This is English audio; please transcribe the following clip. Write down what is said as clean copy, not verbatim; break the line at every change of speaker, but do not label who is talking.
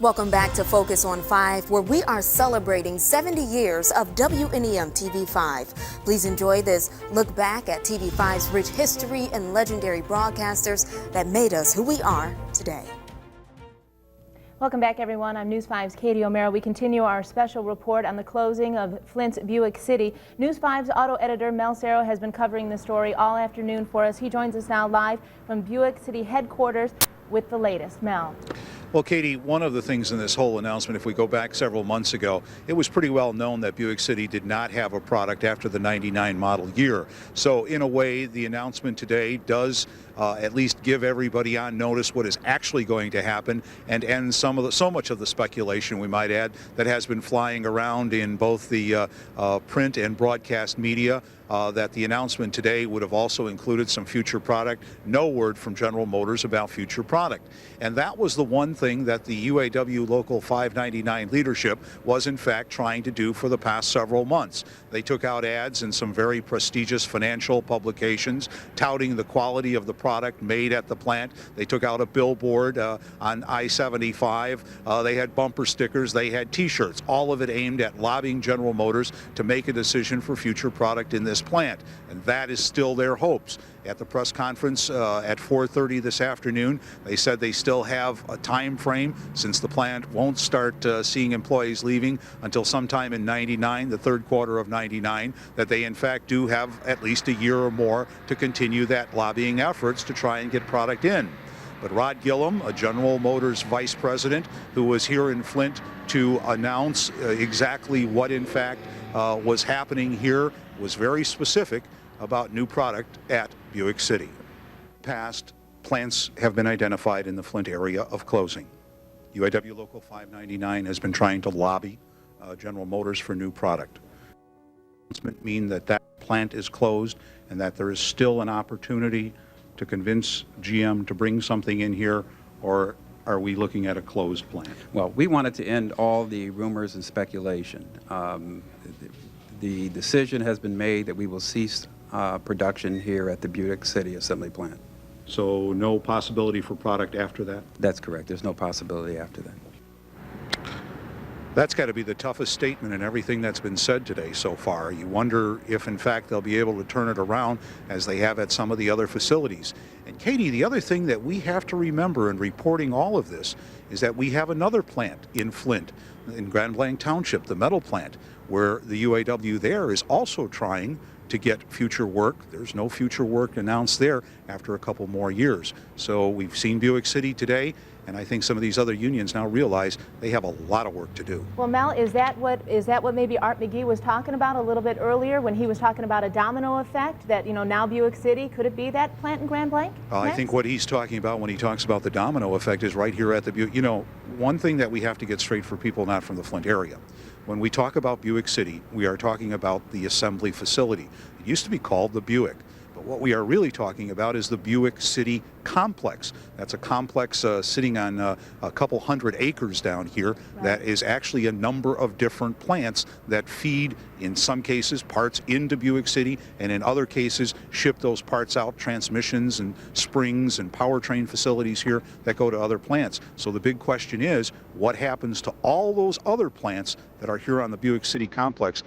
Welcome back to Focus on 5, where we are celebrating 70 years of WNEM TV5. Please enjoy this look back at TV5's rich history and legendary broadcasters that made us who we are today.
Welcome back, everyone. I'm News 5's Katie O'Mara. We continue our special report on the closing of Flint's Buick City. News 5's auto editor Mel Serow has been covering the story all afternoon for us. He joins us now live from Buick City headquarters with the latest. Mel.
Well, Katie, one of the things in this whole announcement, if we go back several months ago, it was pretty well known that Buick City did not have a product after the '99 model year. So in a way, the announcement today does at least give everybody on notice what is actually going to happen and end so much of the speculation, we might add, that has been flying around in both the print and broadcast media. That the announcement today would have also included some future product. No word from General Motors about future product. And that was the one thing that the UAW Local 599 leadership was in fact trying to do for the past several months. They took out ads in some very prestigious financial publications touting the quality of the product made at the plant. They took out a billboard on I-75. They had bumper stickers. They had T-shirts, all of it aimed at lobbying General Motors to make a decision for future product in this plant, and that is still their hopes. At the press conference at 4:30 this afternoon, they said they still have a time frame, since the plant won't start seeing employees leaving until sometime in '99, the third quarter of '99, that they in fact do have at least a year or more to continue that lobbying efforts to try and get product in. But Rod Gillum, a General Motors vice president who was here in Flint to announce exactly what in fact was happening here, was very specific about new product at Buick City. Past plants have been identified in the Flint area of closing. UAW Local 599 has been trying to lobby General Motors for new product. Announcement mean that that plant is closed and that there is still an opportunity to convince GM to bring something in here, or are we looking at a closed plant?
Well, we wanted to end all the rumors and speculation. The decision has been made that we will cease production here at the Buick City assembly plant.
So no possibility for product after that?
That's correct. There's no possibility after that.
That's got to be the toughest statement in everything that's been said today so far. You wonder if, in fact, they'll be able to turn it around as they have at some of the other facilities. And Katie, the other thing that we have to remember in reporting all of this is that we have another plant in Flint, in Grand Blanc Township, the metal plant, where the UAW there is also trying to get future work. There's no future work announced there after a couple more years. So we've seen Buick City today, and I think some of these other unions now realize they have a lot of work to do.
Well, Mel, is that what maybe Art McGee was talking about a little bit earlier when he was talking about a domino effect, that, you know, now Buick City, could it be that plant in Grand Blanc?
I think what he's talking about when he talks about the domino effect is right here at the Buick. You know, one thing that we have to get straight for people not from the Flint area. When we talk about Buick City, we are talking about the assembly facility. It used to be called the Buick, but what we are really talking about is the Buick City complex. That's a complex sitting on a couple hundred acres down here. Right. That is actually a number of different plants that feed, in some cases, parts into Buick City, and in other cases ship those parts out, transmissions and springs and powertrain facilities here that go to other plants. So the big question is, what happens to all those other plants that are here on the Buick City complex